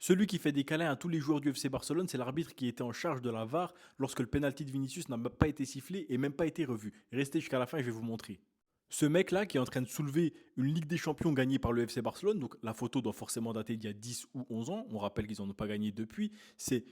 Celui qui fait des câlins à tous les joueurs du FC Barcelone, c'est l'arbitre qui était en charge de la VAR lorsque le penalty de Vinicius n'a même pas été sifflé et même pas été revu. Restez jusqu'à la fin, je vais vous montrer. Ce mec-là qui est en train de soulever une Ligue des Champions gagnée par le FC Barcelone, donc la photo doit forcément dater d'il y a 10 ou 11 ans, on rappelle qu'ils n'en ont pas gagné depuis, c'est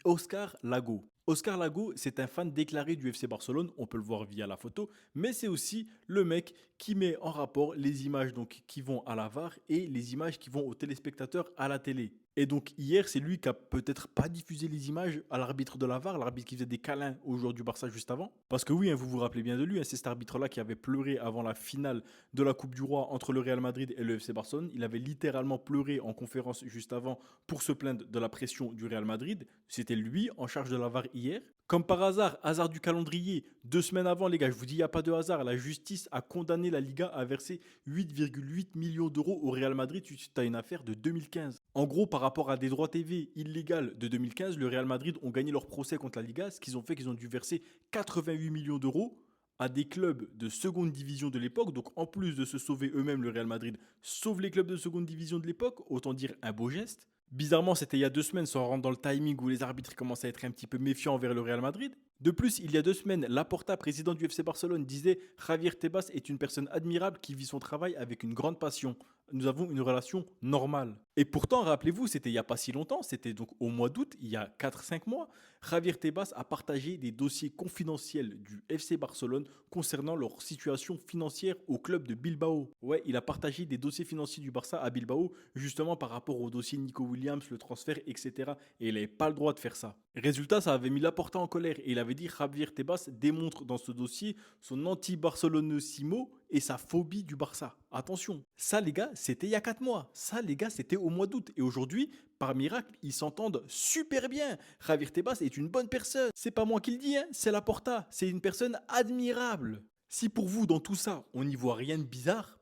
Oscar Lago. Oscar Lago, c'est un fan déclaré du FC Barcelone, on peut le voir via la photo, mais c'est aussi le mec qui met en rapport les images donc, qui vont à la VAR et les images qui vont aux téléspectateurs à la télé. Et donc hier, c'est lui qui a peut-être pas diffusé les images à l'arbitre de la VAR, l'arbitre qui faisait des câlins aux joueurs du Barça juste avant. Parce que oui, hein, vous vous rappelez bien de lui, hein, c'est cet arbitre-là qui avait pleuré avant la finale de la Coupe du Roi entre le Real Madrid et le FC Barcelone. Il avait littéralement pleuré en conférence juste avant pour se plaindre de la pression du Real Madrid. C'était lui en charge de la VAR hier. Comme par hasard, hasard du calendrier, 2 semaines avant, les gars, je vous dis, il n'y a pas de hasard. La justice a condamné la Liga à verser 8,8 millions d'euros au Real Madrid suite à une affaire de 2015. En gros, par rapport à des droits TV illégaux de 2015, le Real Madrid ont gagné leur procès contre la Liga, ce qu'ils ont fait qu'ils ont dû verser 88 millions d'euros à des clubs de seconde division de l'époque. Donc en plus de se sauver eux-mêmes, le Real Madrid sauve les clubs de seconde division de l'époque. Autant dire un beau geste. Bizarrement, c'était il y a 2 semaines, sans rentrer dans le timing où les arbitres commencent à être un petit peu méfiants envers le Real Madrid. De plus, il y a 2 semaines, Laporta, président du FC Barcelone, disait Javier Tebas est une personne admirable qui vit son travail avec une grande passion. Nous avons une relation normale. Et pourtant, rappelez-vous, c'était il n'y a pas si longtemps, c'était donc au mois d'août, il y a 4 5 mois, Javier Tebas a partagé des dossiers confidentiels du FC Barcelone concernant leur situation financière au club de Bilbao. Ouais, il a partagé des dossiers financiers du Barça à Bilbao, justement par rapport au dossier Nico Williams, le transfert, etc. Et il n'avait pas le droit de faire ça. Résultat, ça avait mis Laporta en colère et il avait dit Javier Tebas démontre dans ce dossier son anti-barcelonismo et sa phobie du Barça. Attention, ça les gars, c'était il y a 4 mois. Ça les gars, c'était au mois d'août. Et aujourd'hui, par miracle, ils s'entendent super bien. Javier Tebas est une bonne personne. C'est pas moi qui le dis, hein, c'est Laporta. C'est une personne admirable. Si pour vous, dans tout ça, on n'y voit rien de bizarre,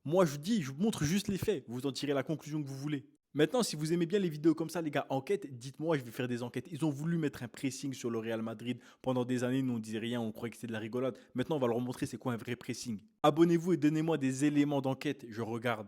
moi je dis, je vous montre juste les faits. Vous en tirez la conclusion que vous voulez. Maintenant, si vous aimez bien les vidéos comme ça, les gars, enquête, dites-moi, je vais faire des enquêtes. Ils ont voulu mettre un pressing sur le Real Madrid. Pendant des années, nous, on disait rien, on croyait que c'était de la rigolade. Maintenant, on va leur montrer c'est quoi un vrai pressing. Abonnez-vous et donnez-moi des éléments d'enquête, je regarde.